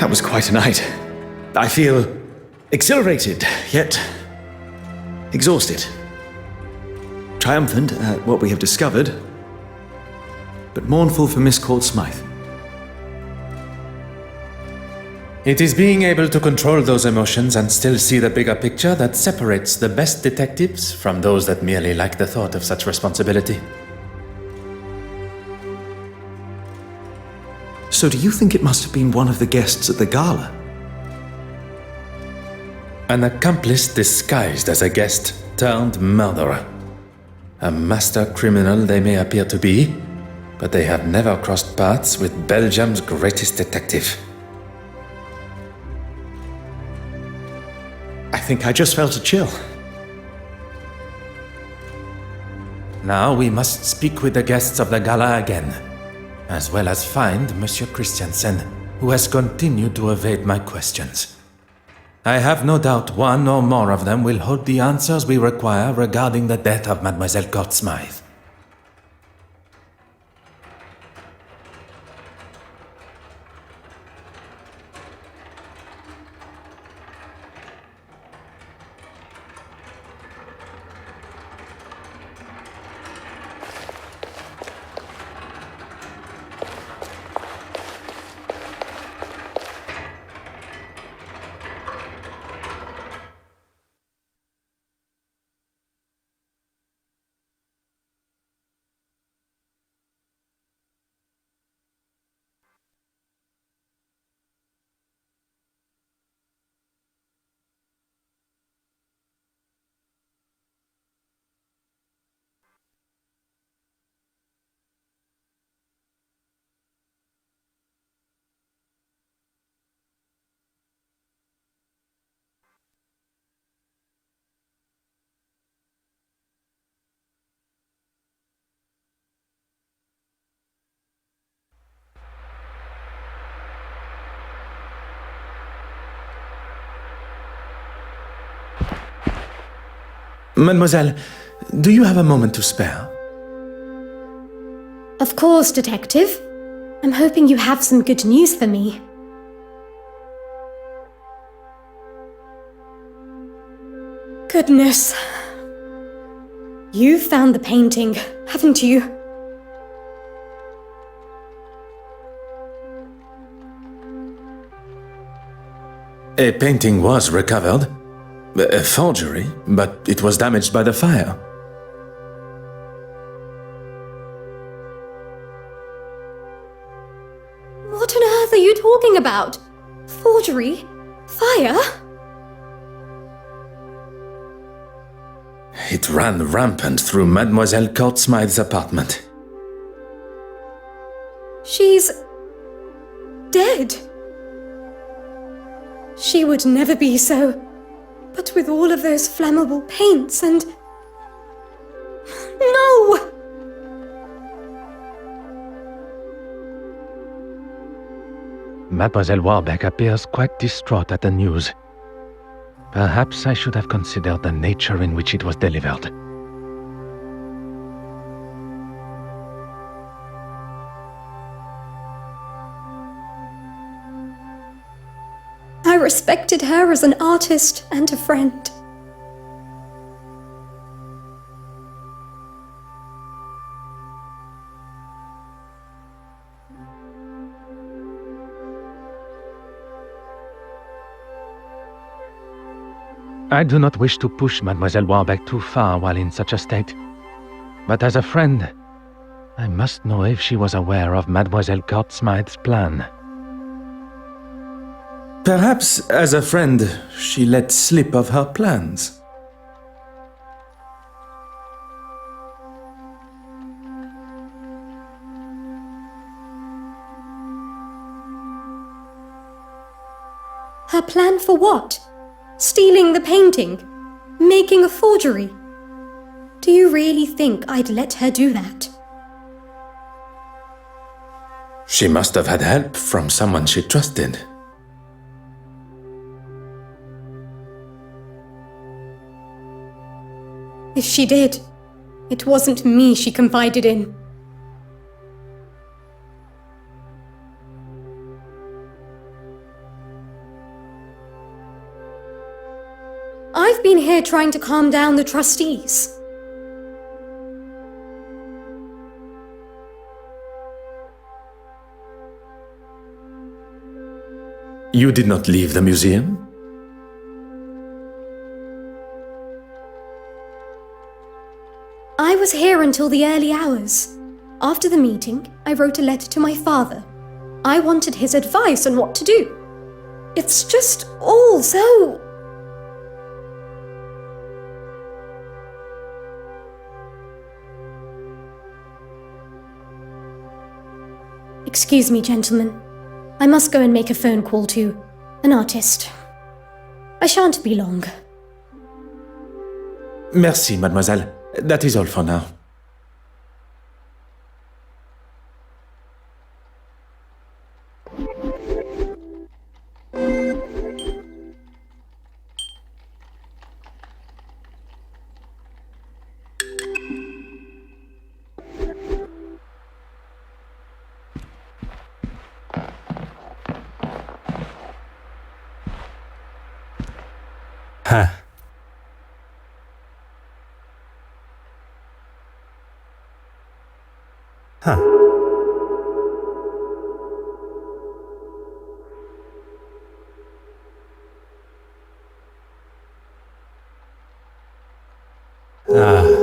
That was quite a night. I feel exhilarated, yet exhausted. Triumphant at what we have discovered, but mournful for Miss Court Smythe. It is being able to control those emotions and still see the bigger picture that separates the best detectives from those that merely like the thought of such responsibility. So do you think it must have been one of the guests at the gala? An accomplice disguised as a guest turned murderer. A master criminal they may appear to be, but they have never crossed paths with Belgium's greatest detective. I think I just felt a chill. Now we must speak with the guests of the gala again, as well as find Monsieur Christiansen, who has continued to evade my questions. I have no doubt one or more of them will hold the answers we require regarding the death of Mademoiselle Court Smythe. Mademoiselle, do you have a moment to spare? Of course, Detective. I'm hoping you have some good news for me. Goodness. You've found the painting, haven't you? A painting was recovered. A forgery, but it was damaged by the fire. What on earth are you talking about? Forgery? Fire? It ran rampant through Mademoiselle Court Smythe's apartment. She's dead. She would never be so. But with all of those flammable paints and... No! Mademoiselle Warbeck appears quite distraught at the news. Perhaps I should have considered the nature in which it was delivered. I respected her as an artist and a friend. I do not wish to push Mademoiselle Warbeck too far while in such a state. But as a friend, I must know if she was aware of Mademoiselle Court Smythe's plan. Perhaps, as a friend, she let slip of her plans. Her plan for what? Stealing the painting? Making a forgery? Do you really think I'd let her do that? She must have had help from someone she trusted. If she did, it wasn't me she confided in. I've been here trying to calm down the trustees. You did not leave the museum? I was here until the early hours. After the meeting, I wrote a letter to my father. I wanted his advice on what to do. It's just all so... Excuse me, gentlemen. I must go and make a phone call to an artist. I shan't be long. Merci, mademoiselle. That is all for now. Huh. Huh. Ah.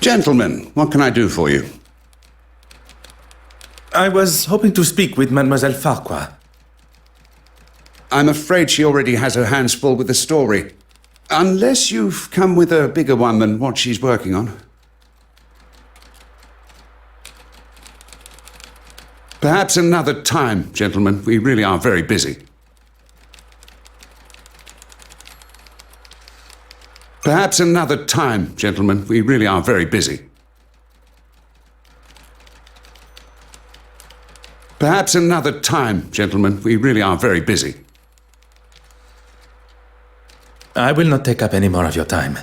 Gentlemen, what can I do for you? I was hoping to speak with Mademoiselle Farquhar. I'm afraid she already has her hands full with the story. Unless you've come with a bigger one than what she's working on. Perhaps another time, gentlemen. We really are very busy. Perhaps another time, gentlemen. We really are very busy. Perhaps another time, gentlemen. We really are very busy. I will not take up any more of your time.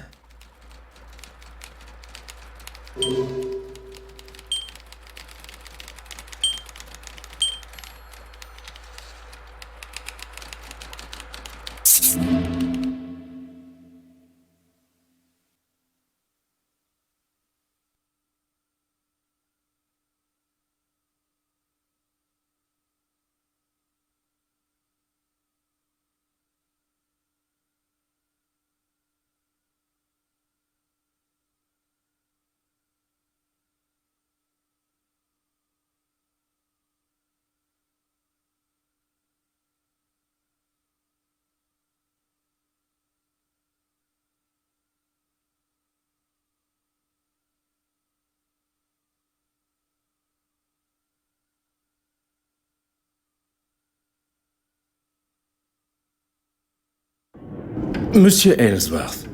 Monsieur Aylesworth.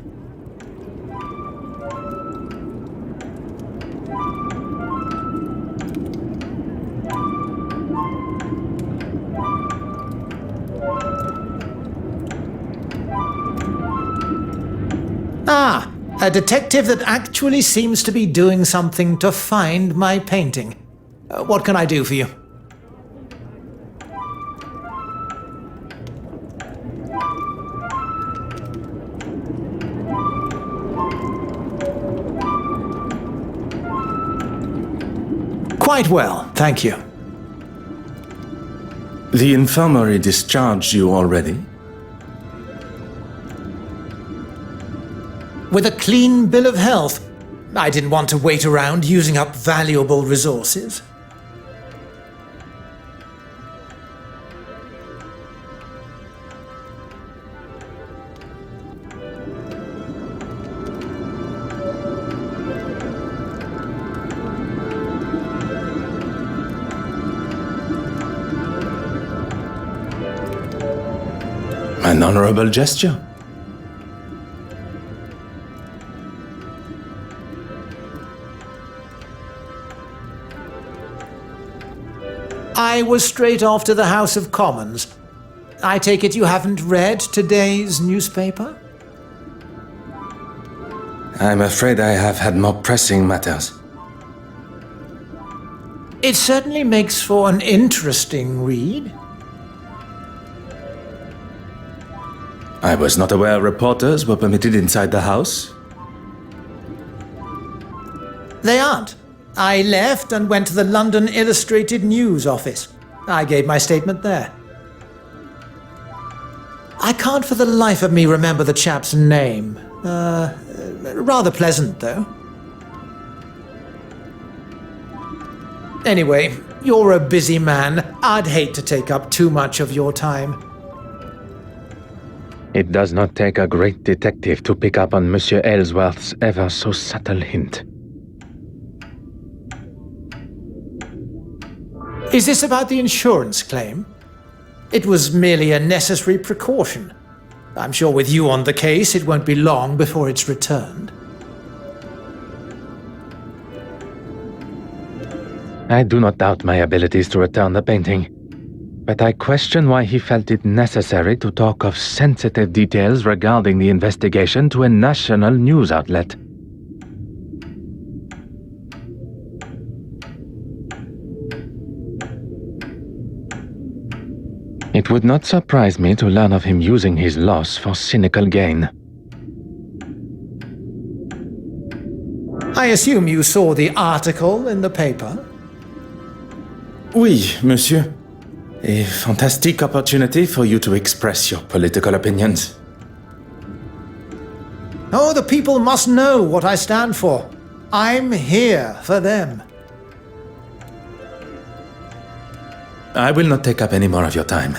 Ah, a detective that actually seems to be doing something to find my painting. What can I do for you? Quite well, thank you. The infirmary discharged you already? With a clean bill of health. I didn't want to wait around using up valuable resources. An honorable gesture. I was straight off to the House of Commons. I take it you haven't read today's newspaper? I'm afraid I have had more pressing matters. It certainly makes for an interesting read. I was not aware reporters were permitted inside the house. They aren't. I left and went to the London Illustrated News office. I gave my statement there. I can't for the life of me remember the chap's name. Rather pleasant, though. Anyway, you're a busy man. I'd hate to take up too much of your time. It does not take a great detective to pick up on Monsieur Aylesworth's ever so subtle hint. Is this about the insurance claim? It was merely a necessary precaution. I'm sure with you on the case, it won't be long before it's returned. I do not doubt my abilities to return the painting, but I question why he felt it necessary to talk of sensitive details regarding the investigation to a national news outlet. It would not surprise me to learn of him using his loss for cynical gain. I assume you saw the article in the paper? Oui, monsieur. A fantastic opportunity for you to express your political opinions. Oh, the people must know what I stand for. I'm here for them. I will not take up any more of your time.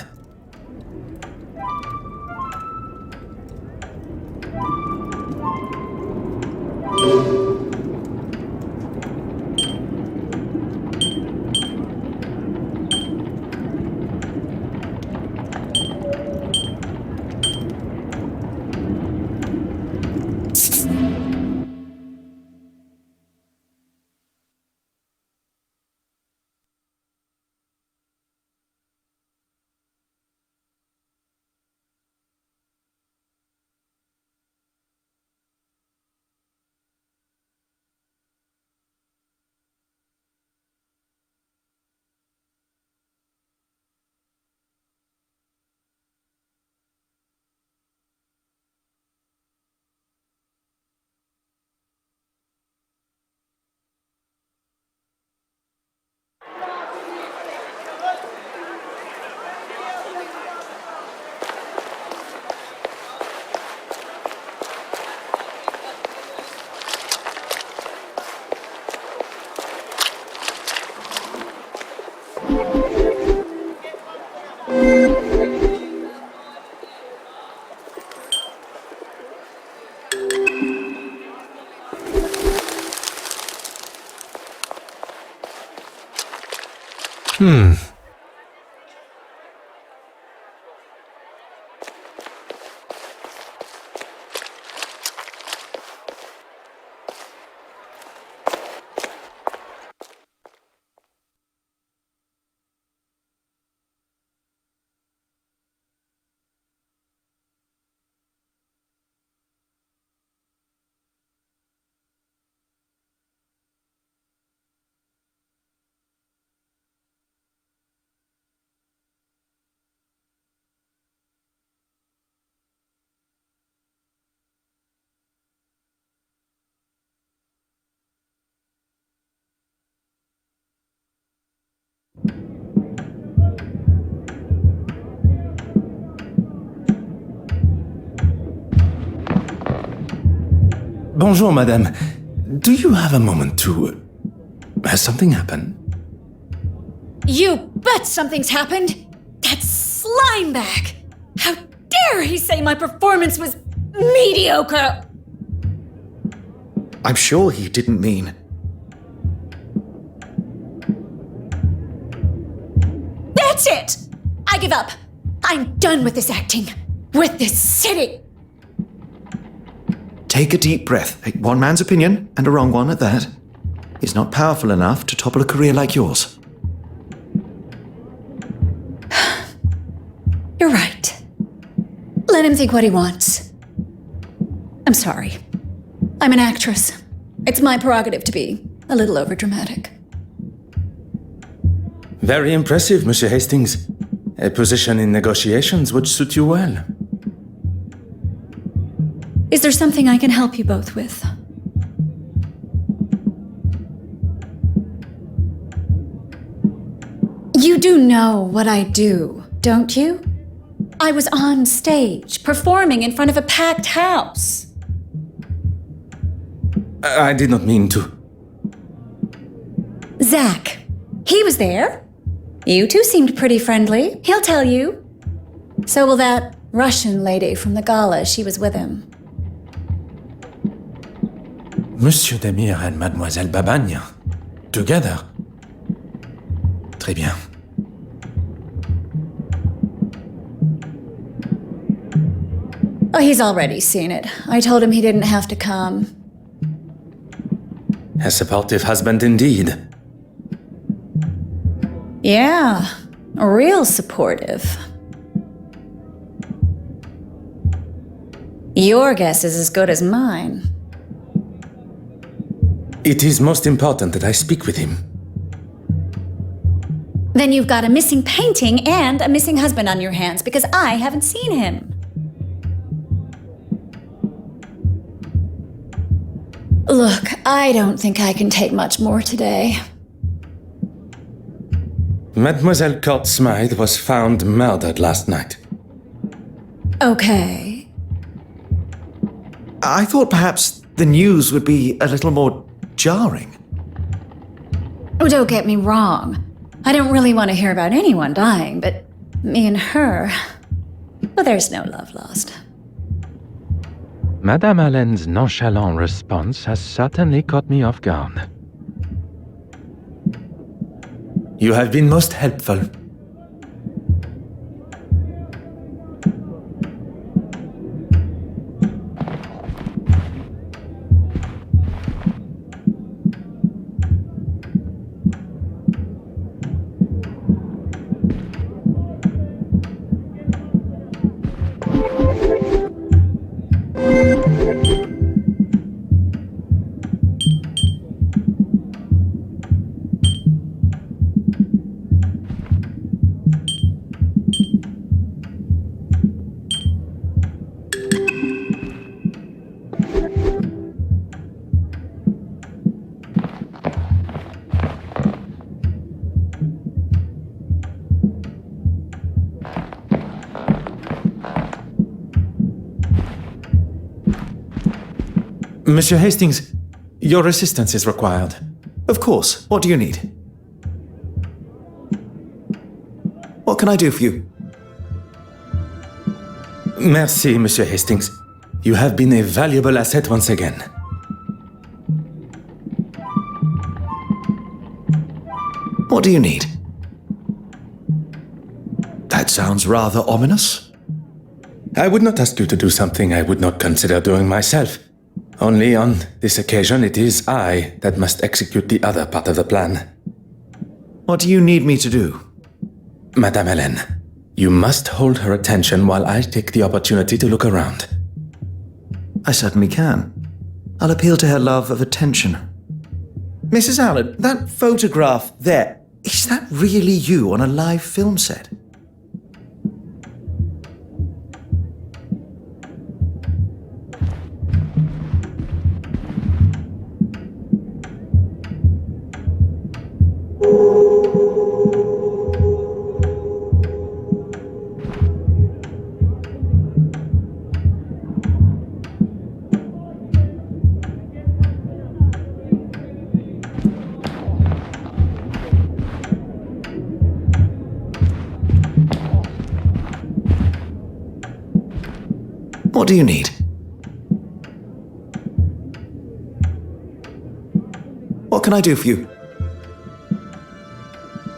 Bonjour, madame. Do you have a moment to... Has something happened? You bet something's happened! That slime bag! How dare he say my performance was mediocre! I'm sure he didn't mean. That's it! I give up. I'm done with this acting. With this city. Take a deep breath. One man's opinion, and a wrong one at that, is not powerful enough to topple a career like yours. You're right. Let him think what he wants. I'm sorry. I'm an actress. It's my prerogative to be a little overdramatic. Very impressive, Monsieur Hastings. A position in negotiations would suit you well. Is there something I can help you both with? You do know what I do, don't you? I was on stage, performing in front of a packed house. I did not mean to. Zach, he was there. You two seemed pretty friendly. He'll tell you. So will that Russian lady from the gala. She was with him. Monsieur Demir and Mademoiselle Babagne. Together. Très bien. Oh, he's already seen it. I told him he didn't have to come. A supportive husband indeed. Yeah, real supportive. Your guess is as good as mine. It is most important that I speak with him. Then you've got a missing painting and a missing husband on your hands because I haven't seen him. Look, I don't think I can take much more today. Mademoiselle Court Smythe was found murdered last night. Okay. I thought perhaps the news would be a little more jarring. Oh, don't get me wrong. I don't really want to hear about anyone dying, but me and her... Well, there's no love lost. Madame Allen's nonchalant response has certainly caught me off guard. You have been most helpful. Monsieur Hastings, your assistance is required. Of course. What do you need? What can I do for you? Merci, Monsieur Hastings. You have been a valuable asset once again. What do you need? That sounds rather ominous. I would not ask you to do something I would not consider doing myself. Only on this occasion it is I that must execute the other part of the plan. What do you need me to do? Madame Hélène, you must hold her attention while I take the opportunity to look around. I certainly can. I'll appeal to her love of attention. Mrs. Allen, that photograph there, is that really you on a live film set? What do you need? What can I do for you?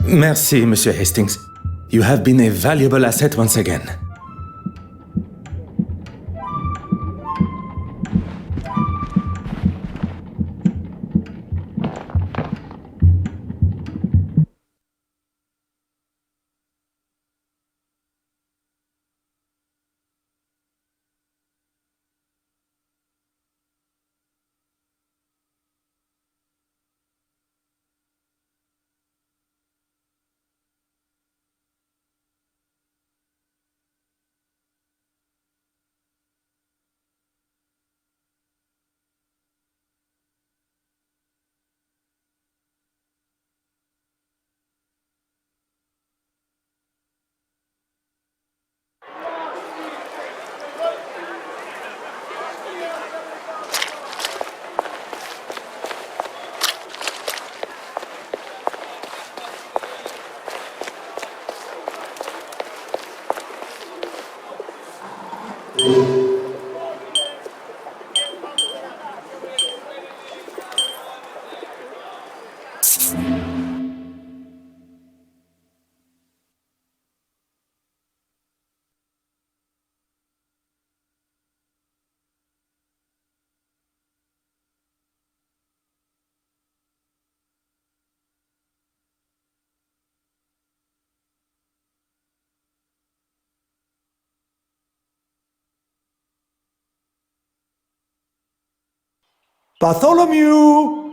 Merci, Monsieur Hastings. You have been a valuable asset once again. Bartholomew!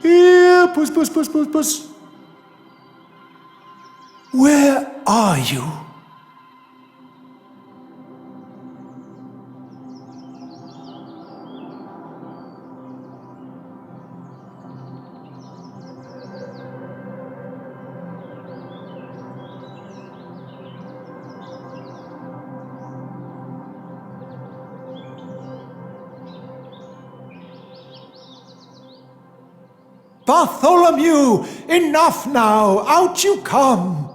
Here, puss, puss, puss, puss, puss. Where are you? Bartholomew! Enough now! Out you come!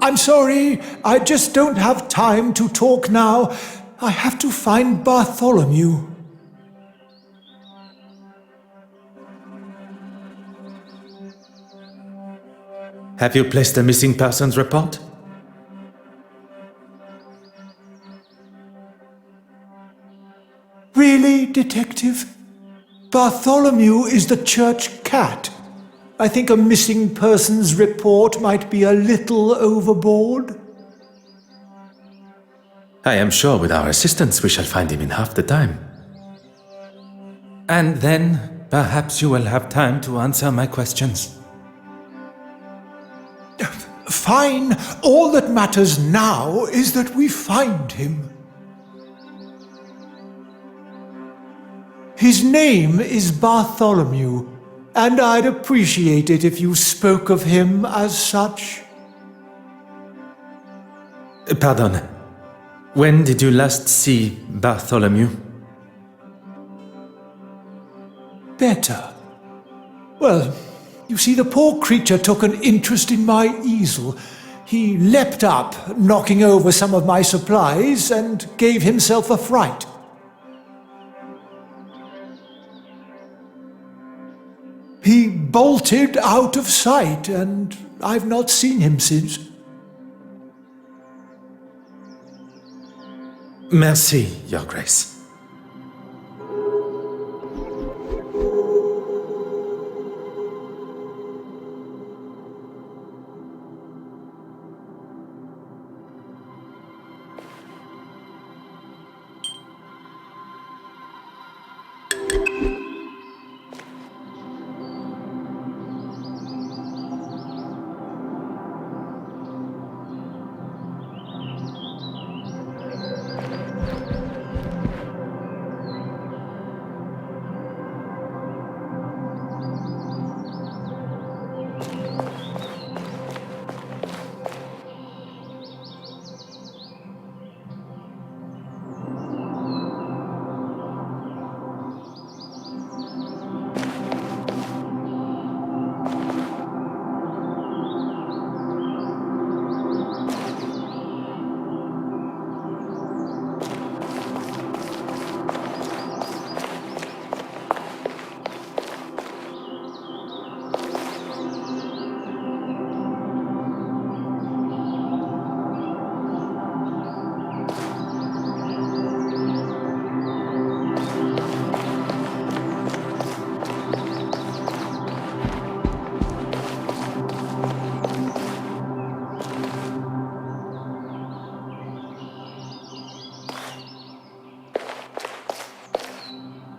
I'm sorry, I just don't have time to talk now. I have to find Bartholomew. Have you placed a missing persons report? Really, Detective? Bartholomew is the church cat. I think a missing persons report might be a little overboard. I am sure with our assistance we shall find him in half the time. And then, perhaps you will have time to answer my questions. Fine. All that matters now is that we find him. His name is Bartholomew, and I'd appreciate it if you spoke of him as such. Pardon. When did you last see Bartholomew? Better. Well, you see, the poor creature took an interest in my easel. He leapt up, knocking over some of my supplies, and gave himself a fright. He bolted out of sight, and I've not seen him since. Merci, Your Grace.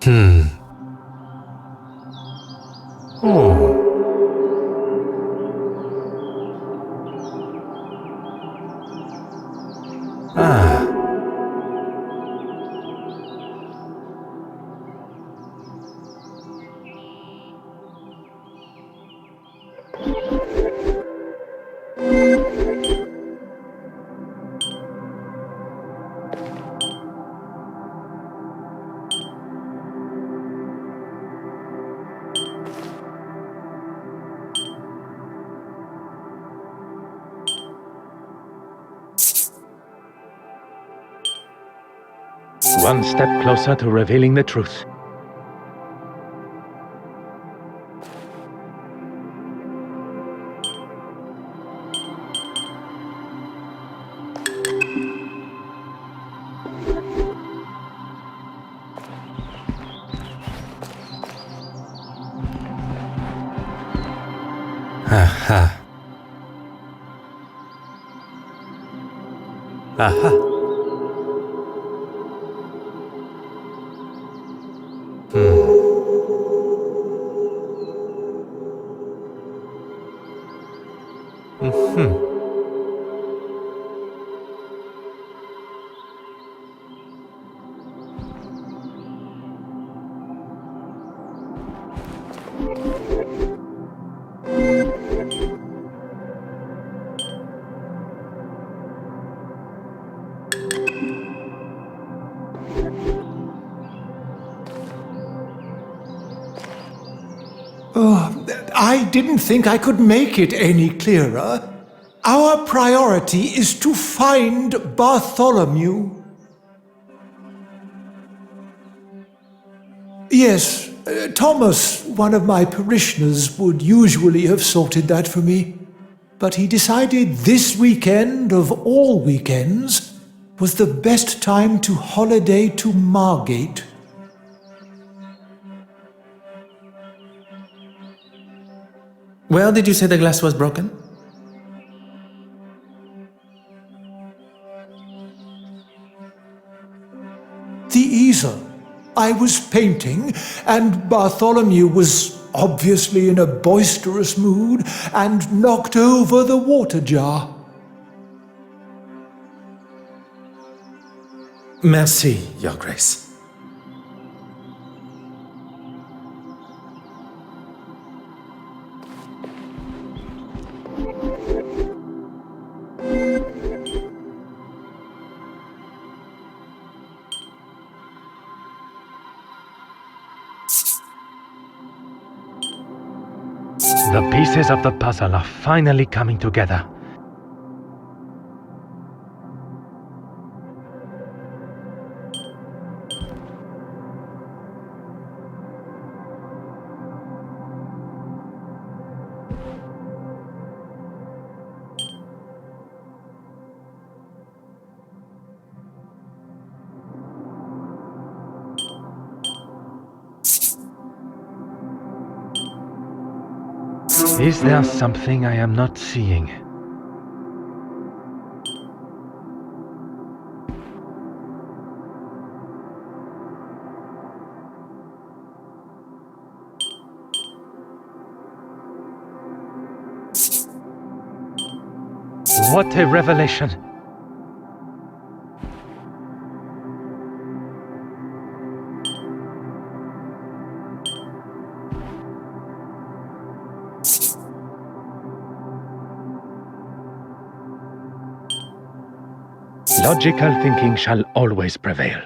Oh. Ah. One step closer to revealing the truth. Aha. Aha. I didn't think I could make it any clearer. Our priority is to find Bartholomew. Yes, Thomas, one of my parishioners, would usually have sorted that for me. But he decided this weekend, of all weekends, was the best time to holiday to Margate. Where did you say the glass was broken? The easel. I was painting, and Bartholomew was obviously in a boisterous mood and knocked over the water jar. Merci, Your Grace. The pieces of the puzzle are finally coming together. Is there something I am not seeing? What a revelation! Logical thinking shall always prevail.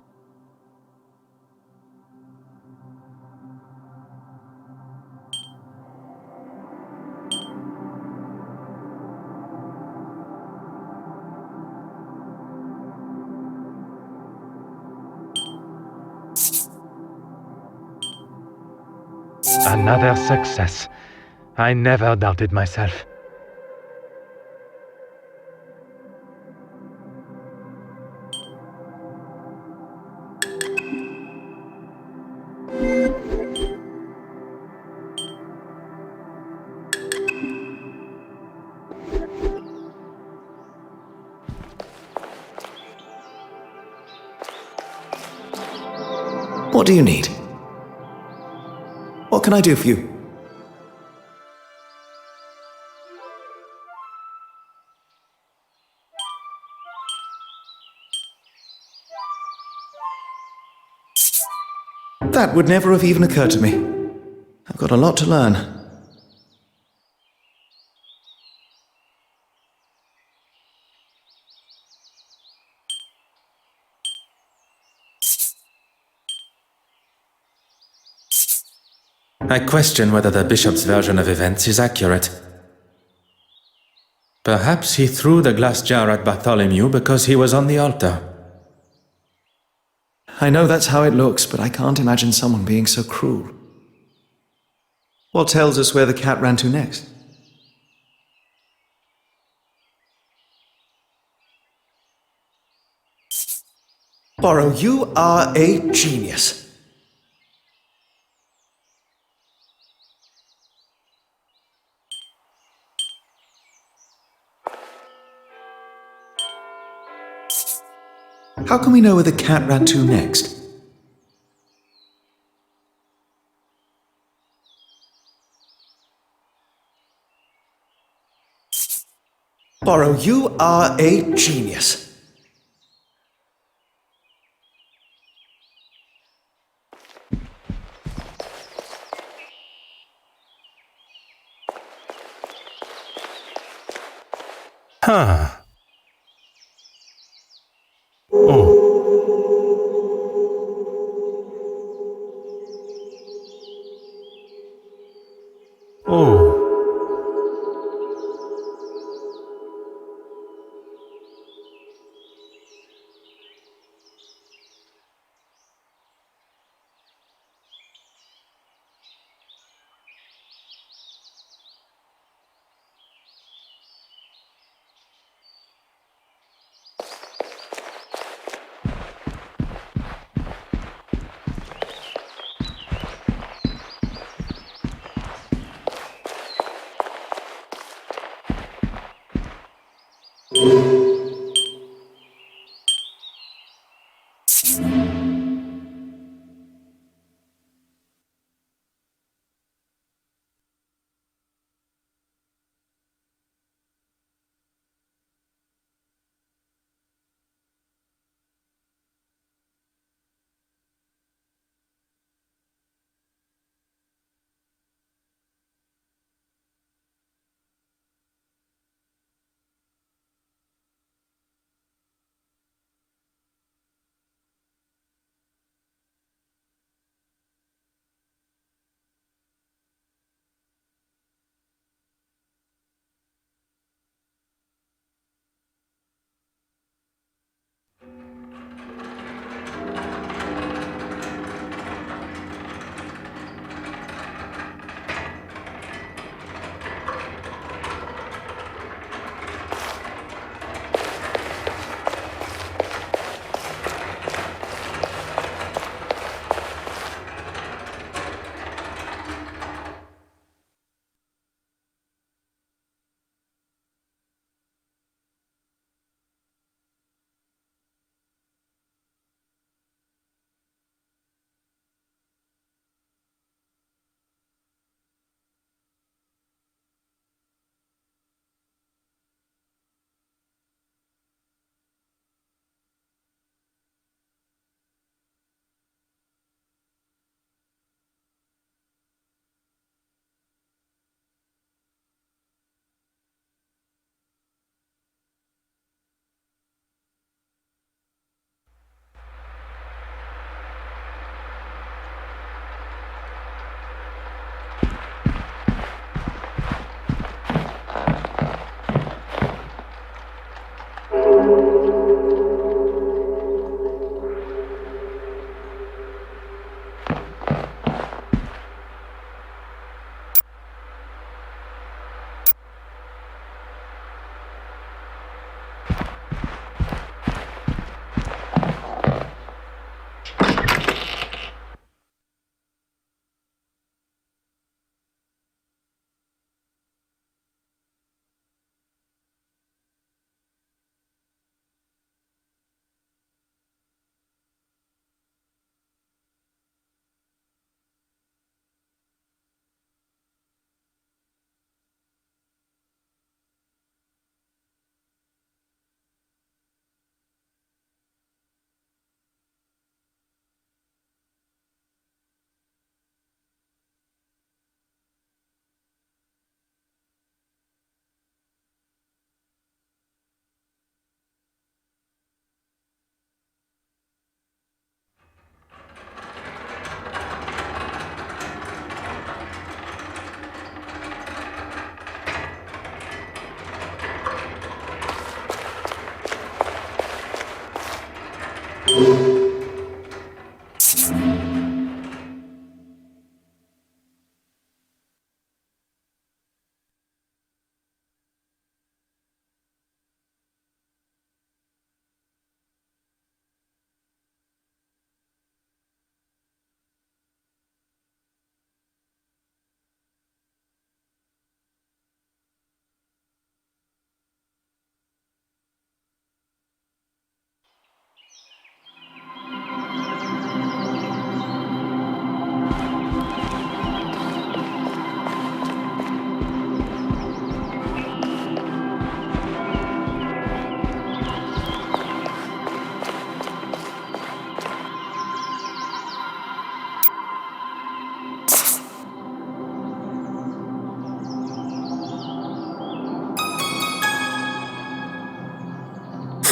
Another success. I never doubted myself. What do you need? What can I do for you? That would never have even occurred to me. I've got a lot to learn. I question whether the bishop's version of events is accurate. Perhaps he threw the glass jar at Bartholomew because he was on the altar. I know that's how it looks, but I can't imagine someone being so cruel. What tells us where the cat ran to next? Poirot, you are a genius. How can we know where the cat ran to next? Poirot, you are a genius. Huh. Oh. Oh.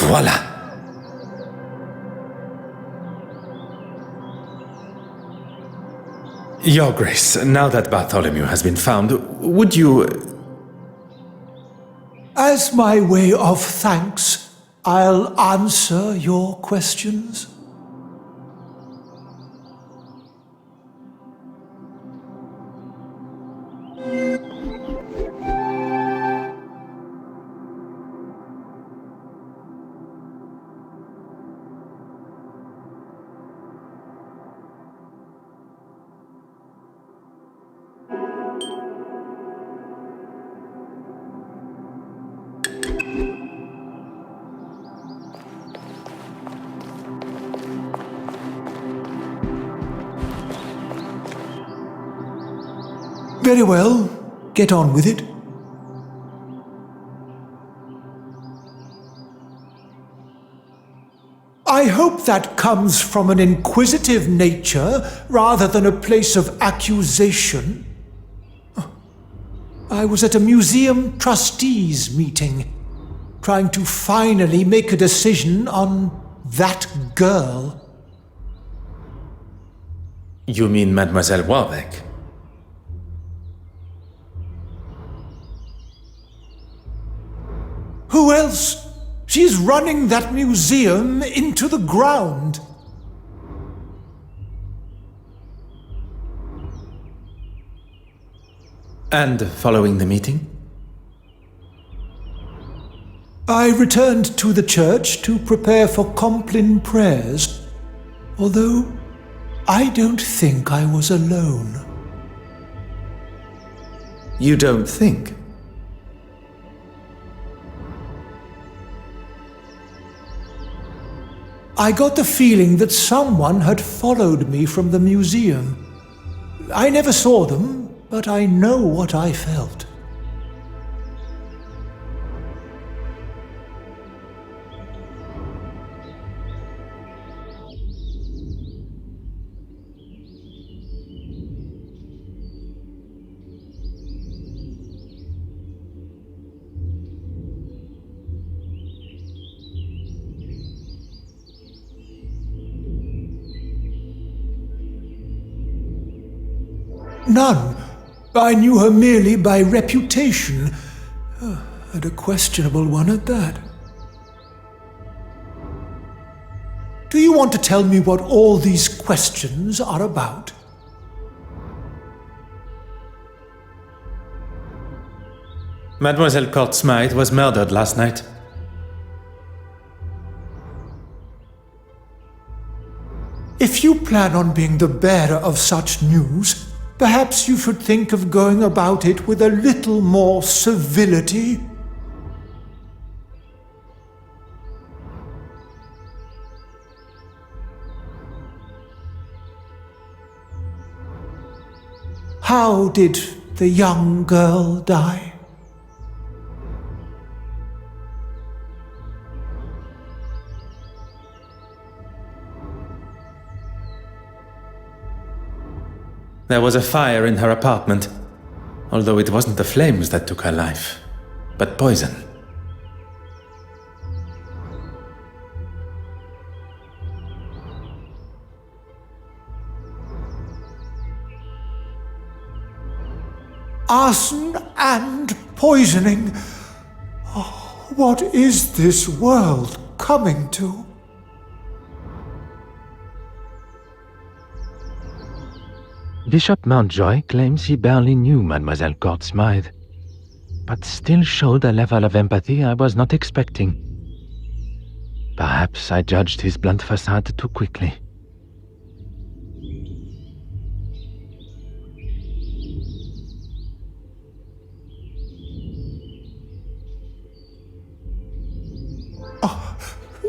Voila! Your Grace, now that Bartholomew has been found, would you... As my way of thanks, I'll answer your questions. Very well, get on with it. I hope that comes from an inquisitive nature rather than a place of accusation. I was at a museum trustees meeting, trying to finally make a decision on that girl. You mean Mademoiselle Warbeck? Who else? She's running that museum into the ground. And following the meeting? I returned to the church to prepare for Compline prayers, although I don't think I was alone. You don't think? I got the feeling that someone had followed me from the museum. I never saw them, but I know what I felt. None. I knew her merely by reputation, and a questionable one at that. Do you want to tell me what all these questions are about? Mademoiselle Court Smythe was murdered last night. If you plan on being the bearer of such news, perhaps you should think of going about it with a little more civility. How did the young girl die? There was a fire in her apartment, although it wasn't the flames that took her life, but poison. Arson and poisoning. Oh, what is this world coming to? Bishop Mountjoy claims he barely knew Mademoiselle Court Smythe, but still showed a level of empathy I was not expecting. Perhaps I judged his blunt facade too quickly.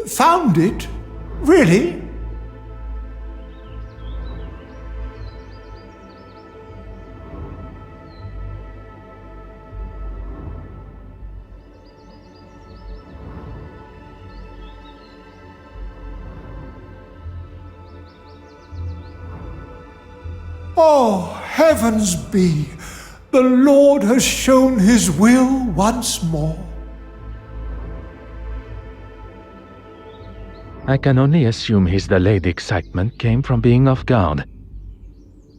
Found it? Really? Oh, heavens be! The Lord has shown his will once more. I can only assume his delayed excitement came from being off guard.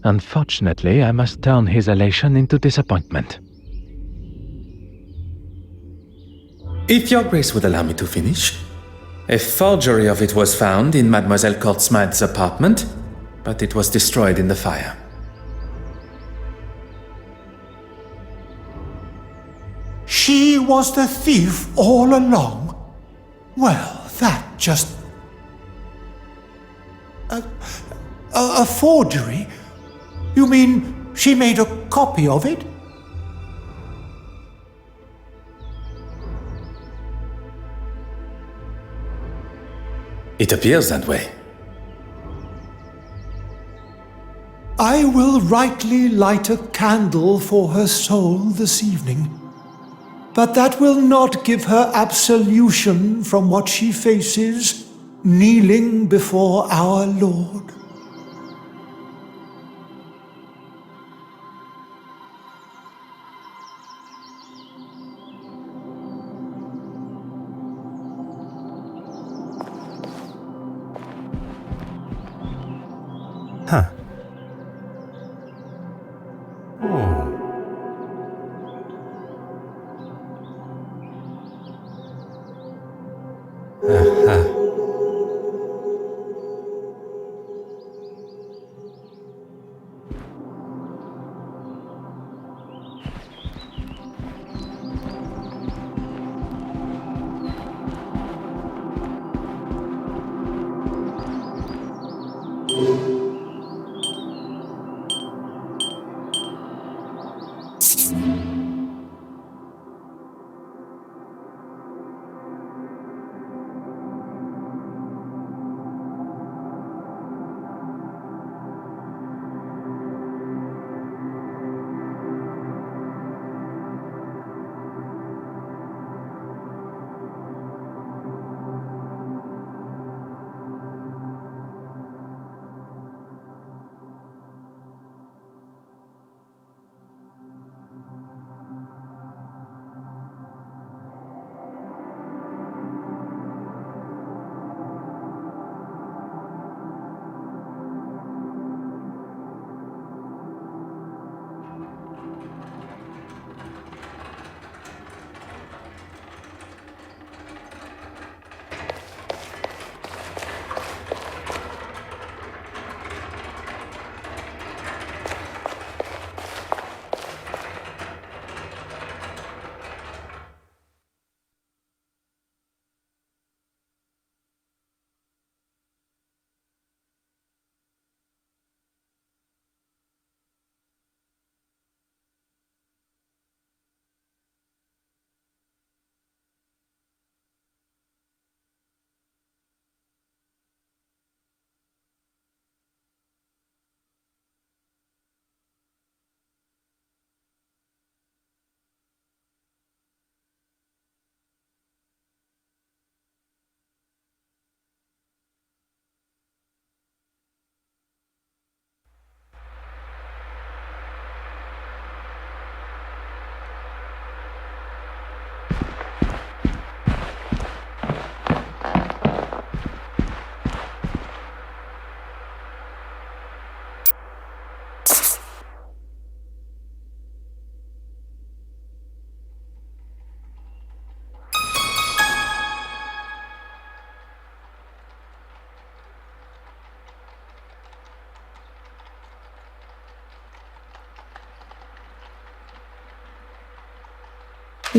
Unfortunately, I must turn his elation into disappointment. If your grace would allow me to finish. A forgery of it was found in Mademoiselle Courtsmith's apartment, but it was destroyed in the fire. She was the thief all along? Well, that just... A forgery? You mean she made a copy of it? It appears that way. I will rightly light a candle for her soul this evening, but that will not give her absolution from what she faces kneeling before our Lord. Huh. Oh. Aha.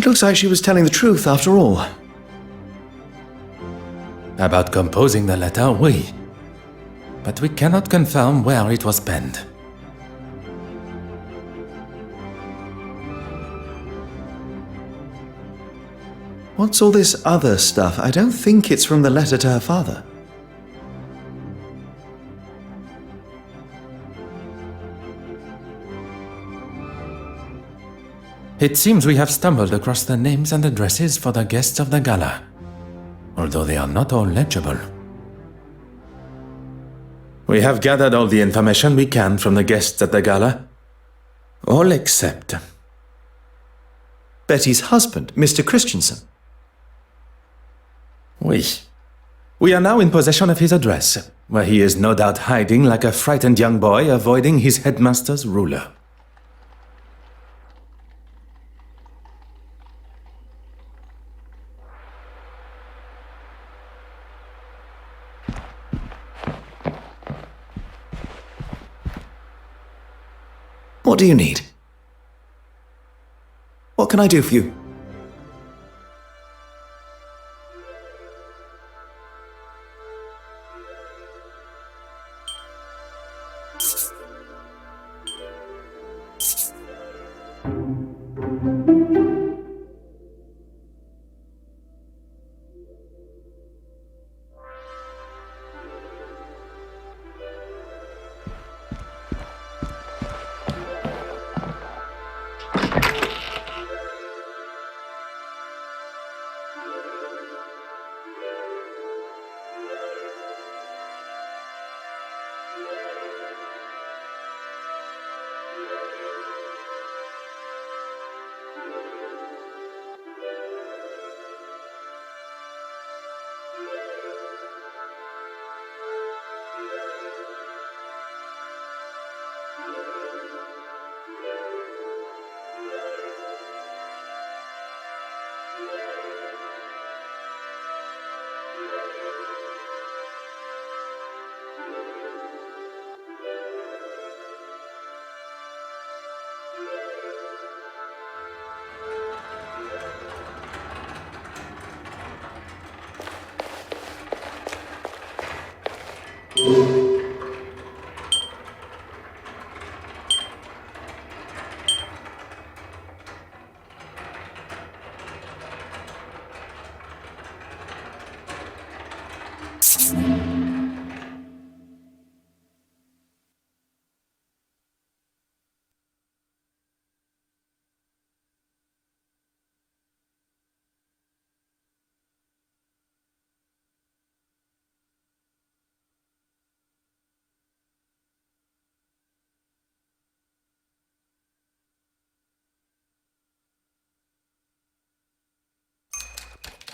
It looks like she was telling the truth after all. About composing the letter, oui. But we cannot confirm where it was penned. What's all this other stuff? I don't think it's from the letter to her father. It seems we have stumbled across the names and addresses for the guests of the gala, although they are not all legible. We have gathered all the information we can from the guests at the gala, all except Betty's husband, Mr. Christensen. Oui. We are now in possession of his address, where he is no doubt hiding like a frightened young boy avoiding his headmaster's ruler. What do you need? What can I do for you?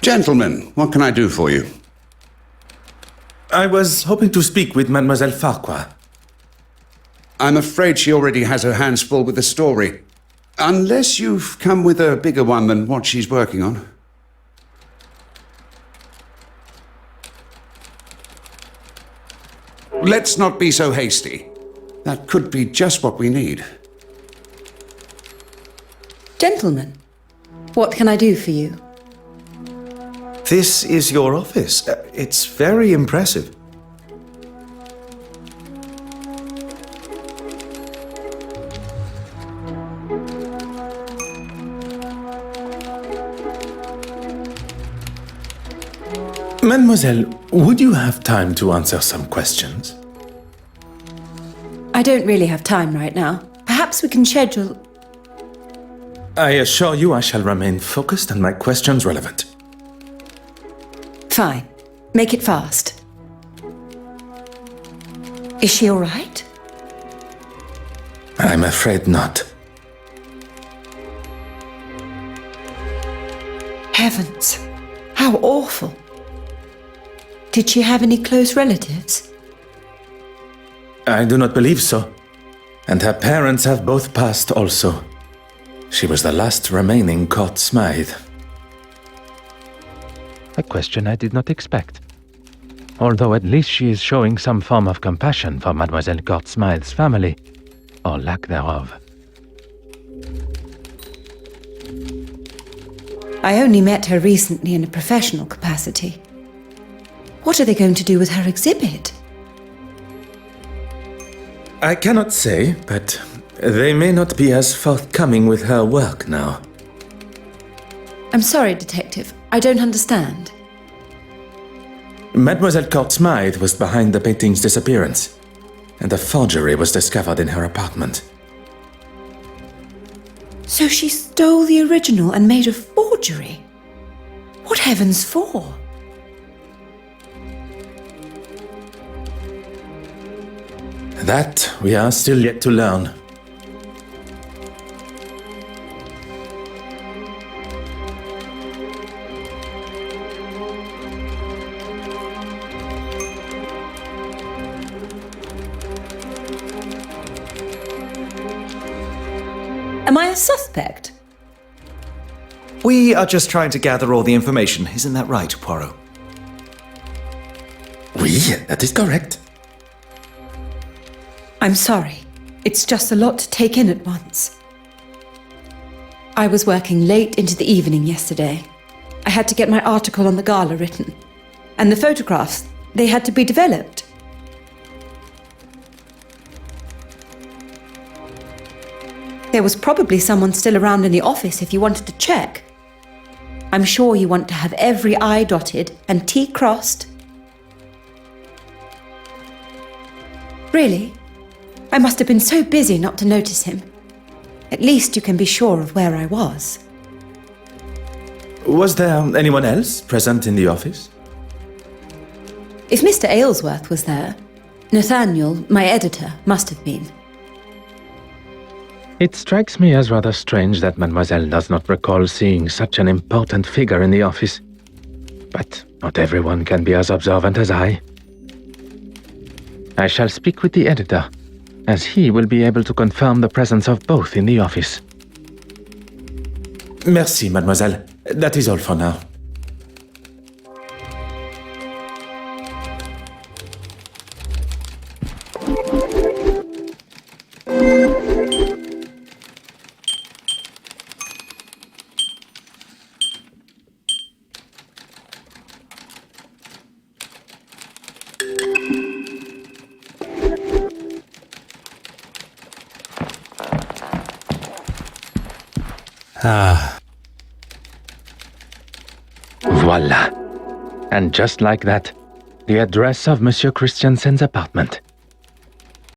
Gentlemen, what can I do for you? I was hoping to speak with Mademoiselle Farquhar. I'm afraid she already has her hands full with the story. Unless you've come with a bigger one than what she's working on. Let's not be so hasty. That could be just what we need. Gentlemen, what can I do for you? This is your office. It's very impressive. Mademoiselle, would you have time to answer some questions? I don't really have time right now. Perhaps we can schedule... I assure you I shall remain focused and my questions relevant. Fine. Make it fast. Is she all right? I'm afraid not. Heavens, how awful. Did she have any close relatives? I do not believe so. And her parents have both passed also. She was the last remaining court Smythe. A question I did not expect. Although at least she is showing some form of compassion for Mademoiselle Court Smythe's family, or lack thereof. I only met her recently in a professional capacity. What are they going to do with her exhibit? I cannot say, but they may not be as forthcoming with her work now. I'm sorry, Detective. I don't understand. Mademoiselle Court Smythe was behind the painting's disappearance, and a forgery was discovered in her apartment. So she stole the original and made a forgery? What heavens for? That we are still yet to learn. Am I a suspect? We are just trying to gather all the information. Isn't that right, Poirot? Oui, that is correct. I'm sorry. It's just a lot to take in at once. I was working late into the evening yesterday. I had to get my article on the gala written. And the photographs, they had to be developed. There was probably someone still around in the office if you wanted to check. I'm sure you want to have every I dotted and T crossed. Really? I must have been so busy not to notice him. At least you can be sure of where I was. Was there anyone else present in the office? If Mr. Aylesworth was there, Nathaniel, my editor, must have been. It strikes me as rather strange that Mademoiselle does not recall seeing such an important figure in the office. But not everyone can be as observant as I. I shall speak with the editor, as he will be able to confirm the presence of both in the office. Merci, mademoiselle. That is all for now. Voila. And just like that, the address of Monsieur Christiansen's apartment.